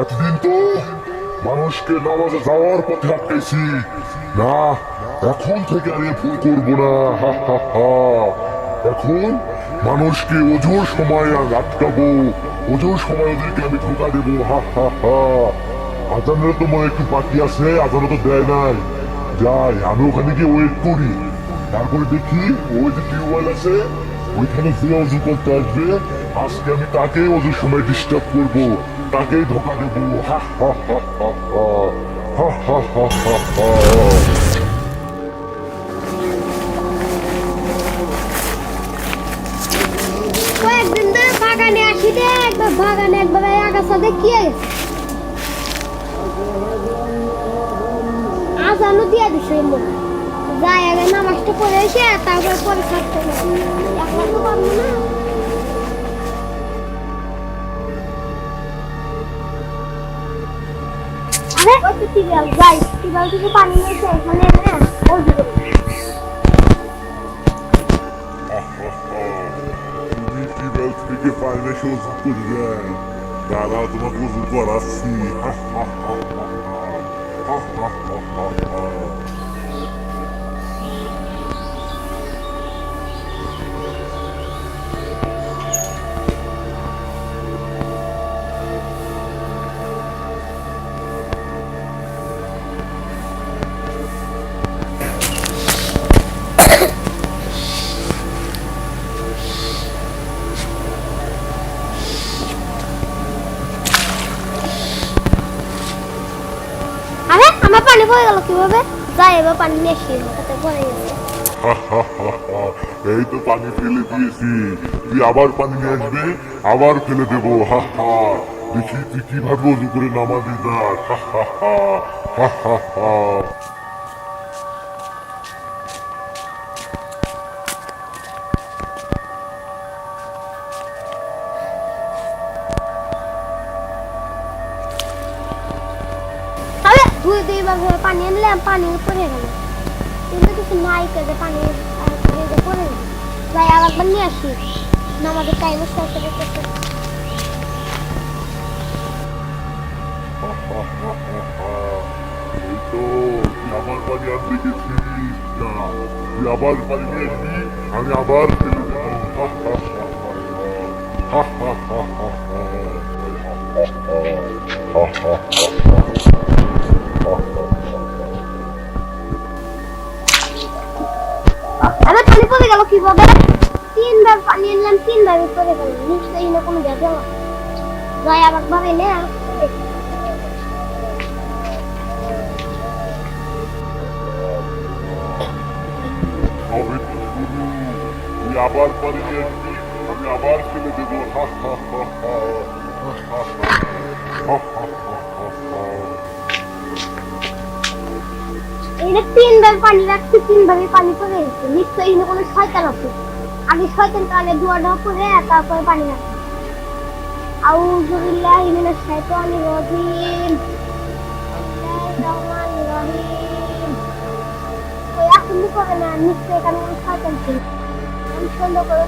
এতদিন তো মানুষকে নামাজে যাওয়ার পথে আটকেছি, না এখন থেকে আমি ভুল করবো না। হা হা হা। এখন মানুষকে ওজোর সময় আটকাবো, ওজোর সময় ওদেরকে আমি ধোকা দেবো। হা হা হা। আজানের তো মনে একটু বাকি আছে, আজানও তো দেয় নাই। যাই আমি ওখানে গিয়ে ওয়েট করি, তারপরে দেখি ওই যে টিউবওয়েল আছে ওইখানে যে অজু করতে আসবে, আজকে আমি তাকে অজুর সময় ডিস্টার্ব করবো, তাকেই ধোকা দেবো। হা হা হা হা হা। হা হা হা হা হা। কয়েকদিন ধরে বাগানে আসি রে, একবার বাগানে একবার আগাছা দেখিয়ে আজানও দিয়ে দিছে। যাই আগে নামাজটা পড়ে এসে তারপরে পরে থাকতে হবে, এখন তো পারবো না। আরে ওই তো টিউবওয়েল, যাই টিউবওয়েল থেকে পানি নিয়ে এসে এখানে এনে অজু করি। তুমি টিউবওয়েল থেকে পানি এসে অজু করবে, দাদা তোমাকে অজু করাচ্ছি। হা হা হা হা হা হা হা হা। আরে আমার পানি পড়ে গেল কিভাবে? যাই এবার পানি নিয়ে এসে ওটাতে পড়ে গেছে। এই তো পানি ফেলে দিয়েছি, তুই আবার পানি নিয়ে আসবে, আবার ফেলে দেবো। হা হা। দেখি তুই কিভাবে অজু করে নামাবি না। হা হা হা। হা হা হা। আরে দুইবার ধরে পানি আনলাম, পানি পড়ে গেল, কিন্তু কিছু নাই কেটে পানি পড়ে গেল। যাই আর একবার নিয়ে আসি, আমাদের টাইমে শেষ হয়ে গেছে। এই তো তুই আবার পানি আনতে গেছিস না, তুই আবার পানি নিয়ে আসবি, আমি আবার ফেলে দেবো। হা হা হা হা হা হা হা হা। হা হা হা। আরে পানি পড়ে গেল কিভাবে? তিনবার পানি আনলাম, তিনবার পড়ে গেল, নিশ্চয়ই না কোনো ভেজাল আছে। যাই আর একবার এনে তবে তো শুরু, তুই আবার পানি নিয়ে আসবি, আমি আবার ফেলে দেবো। হা হা হা হা। হা হা হা। হা হা হা হা হা। এনে তিনবার পানি রাখছি, তিনভাবে পানি পড়ে গেছে, নিশ্চয়ই না কোনো শয়তান আছে। আগে শয়তানটা আগে দোয়াটা করে তারপরে পানি রাখছি। আউযু বিল্লাহি মিনাশ শাইতানির রাজিম। বিসমিল্লাহির রহমানির রহিম। ওই এখন করে না, নিশ্চয়ই এখানে কোনো শয়তান ছিল। আমি সুন্দর করে